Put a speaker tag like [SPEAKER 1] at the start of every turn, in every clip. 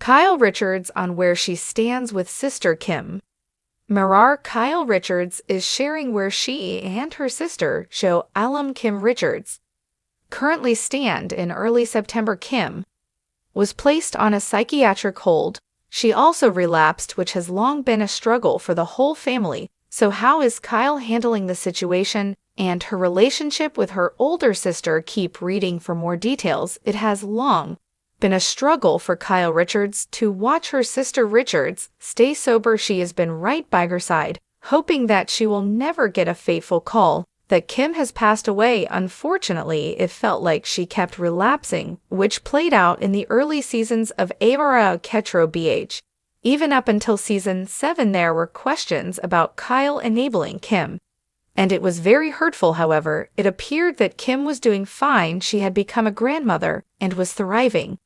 [SPEAKER 1] Kyle Richards on where she stands with sister Kim. Kyle Richards is sharing where she and her sister show alum Kim Richards currently stand. In early September, Kim was placed on a psychiatric hold. She also relapsed, which has long been a struggle for the whole family. So how is Kyle handling the situation and her relationship with her older sister? Keep reading for more details. It has long been a struggle for Kyle Richards to watch her sister Richards stay sober. She has been right by her side, hoping that she will never get a fateful call that Kim has passed away. Unfortunately, it felt like she kept relapsing, which played out in the early seasons of Avara Ketro BH. Even up until season 7, there were questions about Kyle enabling Kim, and it was very hurtful. However, it appeared that Kim was doing fine. She had become a grandmother and was thriving.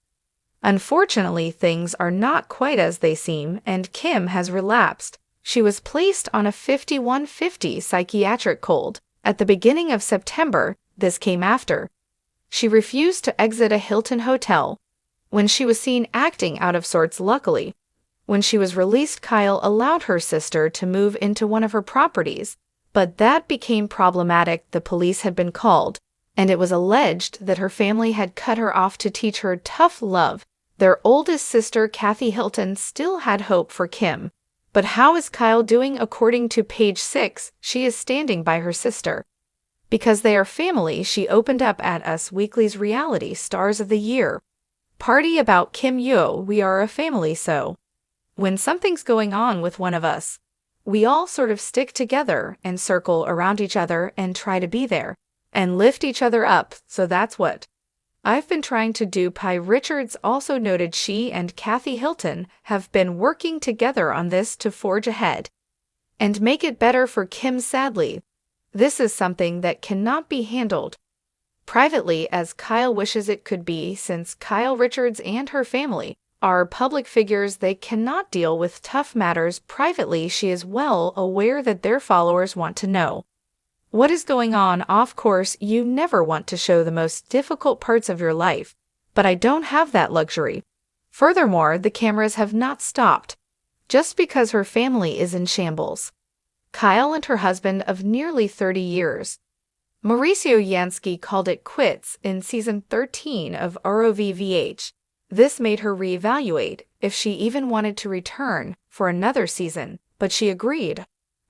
[SPEAKER 1] Unfortunately, things are not quite as they seem, and Kim has relapsed. She was placed on a 5150 psychiatric hold at the beginning of September. This came after she refused to exit a Hilton hotel when she was seen acting out of sorts. Luckily, when she was released, Kyle allowed her sister to move into one of her properties, but that became problematic. The police had been called, and it was alleged that her family had cut her off to teach her tough love. Their oldest sister, Kathy Hilton, still had hope for Kim. But how is Kyle doing? According to page 6, she is standing by her sister. Because they are family, she opened up at Us Weekly's Reality Stars of the Year party about Kim. We are a family, so when something's going on with one of us, we all sort of stick together and circle around each other and try to be there and lift each other up. So that's what I've been trying to do. Pi Richards also noted she and Kathy Hilton have been working together on this to forge ahead and make it better for Kim. Sadly, this is something that cannot be handled privately as Kyle wishes it could be. Since Kyle Richards and her family are public figures, they cannot deal with tough matters privately. She is well aware that their followers want to know what is going on. Of course, you never want to show the most difficult parts of your life, but I don't have that luxury. Furthermore, the cameras have not stopped just because her family is in shambles. Kyle and her husband of nearly 30 years, Mauricio Yansky, called it quits in season 13 of ROVVH. This made her reevaluate if she even wanted to return for another season, but she agreed.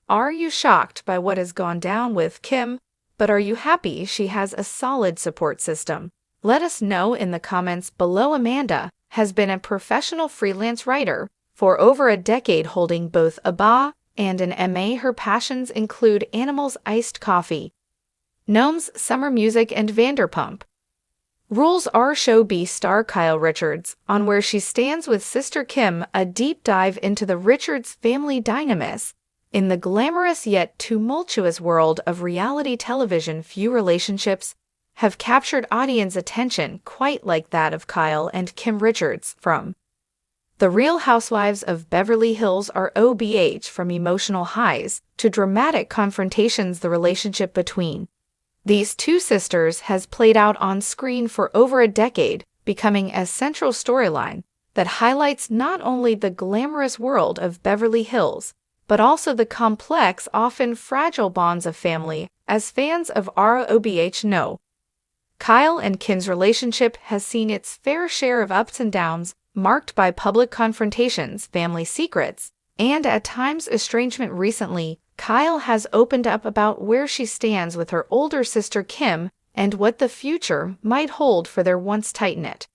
[SPEAKER 1] Are you shocked by what has gone down with Kim? But are you happy she has a solid support system? Let us know in the comments below. Amanda has been a professional freelance writer for over a decade, holding both a BA and an MA. Her passions include animals, iced coffee, gnomes, summer music, and Vanderpump Rules. Our show B star Kyle Richards on where she stands with sister Kim, a deep dive into the Richards family dynamics in the glamorous yet tumultuous world of reality television. Few relationships have captured audience attention quite like that of Kyle and Kim Richards. From The Real Housewives of Beverly Hills or OBH, from emotional highs to dramatic confrontations, the relationship between these two sisters has played out on screen for over a decade, becoming a central storyline that highlights not only the glamorous world of Beverly Hills, but also the complex, often fragile bonds of family. As fans of ROBH know, Kyle and Kim's relationship has seen its fair share of ups and downs, marked by public confrontations, family secrets, and at times estrangement. Recently, Kyle has opened up about where she stands with her older sister Kim and what the future might hold for their once tight-knit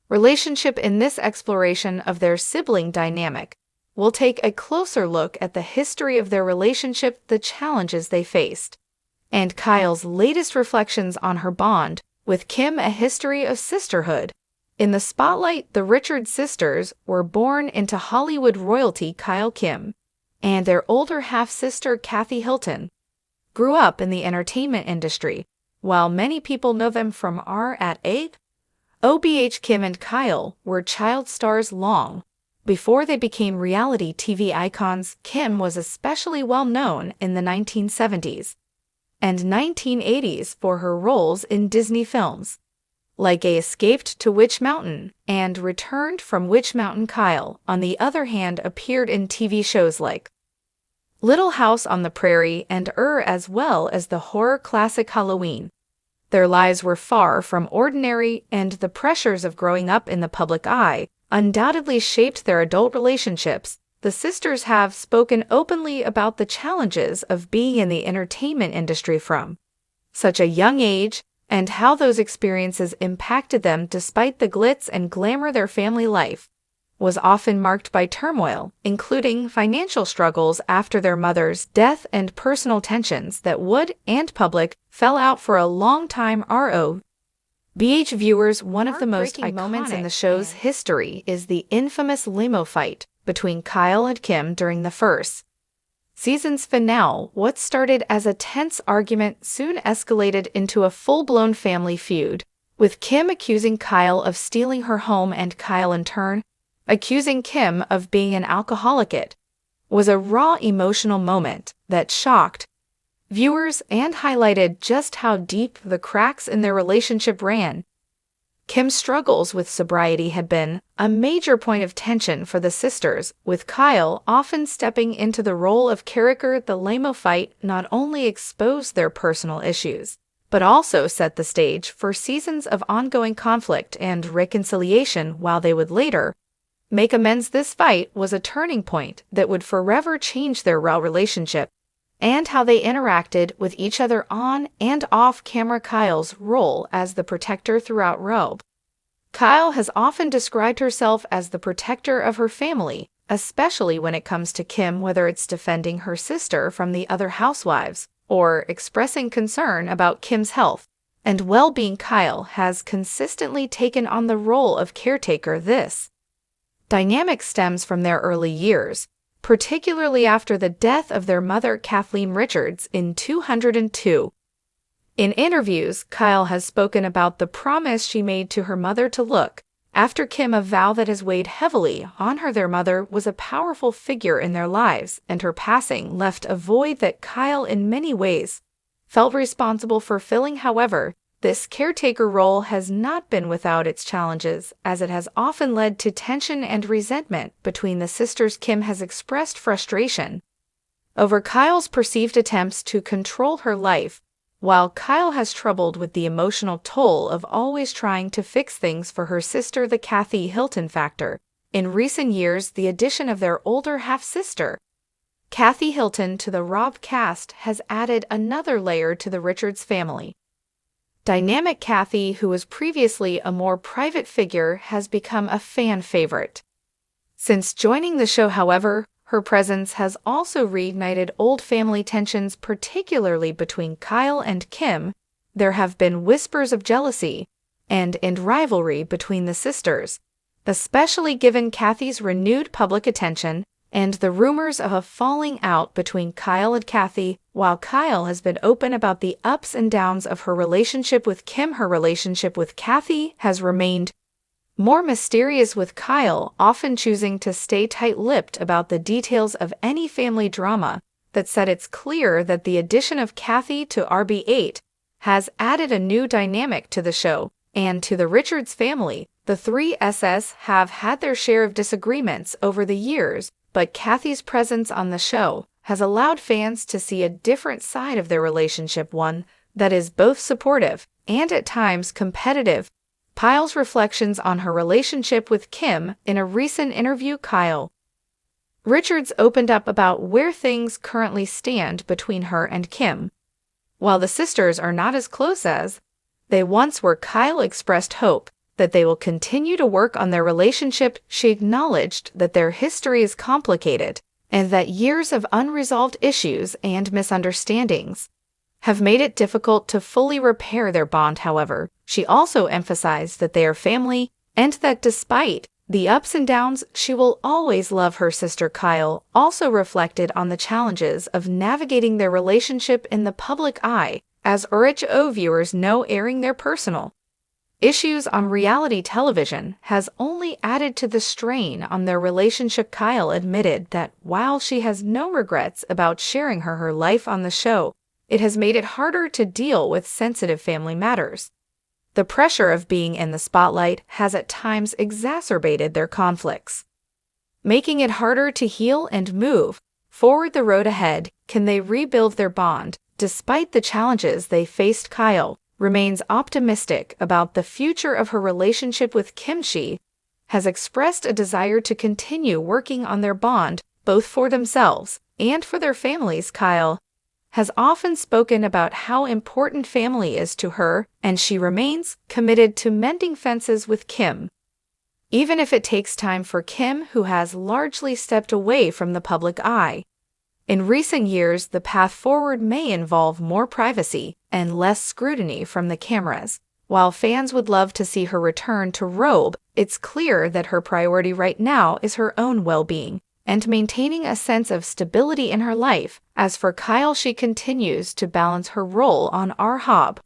[SPEAKER 1] relationship. In this exploration of their sibling dynamic, we'll take a closer look at the history of their relationship, the challenges they faced, and Kyle's latest reflections on her bond with Kim, a history of sisterhood. In the spotlight, the Richards sisters were born into Hollywood royalty. Kyle, Kim, and their older half-sister Kathy Hilton grew up in the entertainment industry. While many people know them from OBH, Kim and Kyle were child stars long before they became reality TV icons. Kim was especially well known in the 1970s and 1980s for her roles in Disney films, like A Escaped to Witch Mountain and Returned from Witch Mountain. Kyle, on the other hand, appeared in TV shows like Little House on the Prairie and as well as the horror classic Halloween. Their lives were far from ordinary, and the pressures of growing up in the public eye undoubtedly shaped their adult relationships. The sisters have spoken openly about the challenges of being in the entertainment industry from such a young age and how those experiences impacted them. Despite the glitz and glamour, their family life was often marked by turmoil, including financial struggles after their mother's death and personal tensions that would and public fell out for a long time. ROBH viewers, one of the most iconic moments in the show's history is the infamous limo fight between Kyle and Kim during the first season's finale. What started as a tense argument soon escalated into a full-blown family feud, with Kim accusing Kyle of stealing her home and Kyle in turn accusing Kim of being an alcoholic. It was a raw emotional moment that shocked viewers and highlighted just how deep the cracks in their relationship ran. Kim's struggles with sobriety had been a major point of tension for the sisters, with Kyle often stepping into the role of character. The limo fight not only exposed their personal issues, but also set the stage for seasons of ongoing conflict and reconciliation. While they would later make amends, this fight was a turning point that would forever change their relationship and how they interacted with each other on and off camera. Kyle's role as the protector throughout ROB. Kyle has often described herself as the protector of her family, especially when it comes to Kim, whether it's defending her sister from the other housewives or expressing concern about Kim's health and well-being. Kyle has consistently taken on the role of caretaker. This dynamic stems from their early years, particularly after the death of their mother, Kathleen Richards, in 2002. In interviews, Kyle has spoken about the promise she made to her mother to look after Kim, a vow that has weighed heavily on her. Their mother was a powerful figure in their lives, and her passing left a void that Kyle in many ways felt responsible for filling. However, this caretaker role has not been without its challenges, as it has often led to tension and resentment between the sisters. Kim has expressed frustration over Kyle's perceived attempts to control her life, while Kyle has troubled with the emotional toll of always trying to fix things for her sister. The Kathy Hilton factor. In recent years, the addition of their older half-sister, Kathy Hilton, to the ROB cast has added another layer to the Richards family dynamic. Kathy, who was previously a more private figure, has become a fan favorite since joining the show. However, her presence has also reignited old family tensions, particularly between Kyle and Kim. There have been whispers of jealousy and rivalry between the sisters, especially given Kathy's renewed public attention and the rumors of a falling out between Kyle and Kathy. While Kyle has been open about the ups and downs of her relationship with Kim, her relationship with Kathy has remained more mysterious, with Kyle often choosing to stay tight-lipped about the details of any family drama. That said, it's clear that the addition of Kathy to RB8 has added a new dynamic to the show and to the Richards family. The three SS have had their share of disagreements over the years, but Kathy's presence on the show has allowed fans to see a different side of their relationship, one that is both supportive and at times competitive. Kyle's reflections on her relationship with Kim. In a recent interview, Kyle Richards opened up about where things currently stand between her and Kim. While the sisters are not as close as they once were, Kyle expressed hope that they will continue to work on their relationship. She acknowledged that their history is complicated and that years of unresolved issues and misunderstandings have made it difficult to fully repair their bond. However, she also emphasized that they are family and that despite the ups and downs, she will always love her sister. Kyle also reflected on the challenges of navigating their relationship in the public eye. As RHO viewers know, airing their personal issues on reality television has only added to the strain on their relationship. Kyle admitted that while she has no regrets about sharing her life on the show, it has made it harder to deal with sensitive family matters. The pressure of being in the spotlight has at times exacerbated their conflicts, making it harder to heal and move forward the road ahead. Can they rebuild their bond? Despite the challenges they faced, Kyle remains optimistic about the future of her relationship with Kim. She has expressed a desire to continue working on their bond, both for themselves and for their families. Kyle has often spoken about how important family is to her, and she remains committed to mending fences with Kim, even if it takes time for Kim, who has largely stepped away from the public eye. In recent years, the path forward may involve more privacy and less scrutiny from the cameras. While fans would love to see her return to Robe, it's clear that her priority right now is her own well-being and maintaining a sense of stability in her life. As for Kyle, she continues to balance her role on RHOB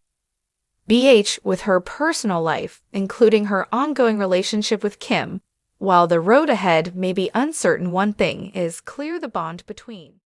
[SPEAKER 1] BH with her personal life, including her ongoing relationship with Kim. While the road ahead may be uncertain, one thing is clear: the bond between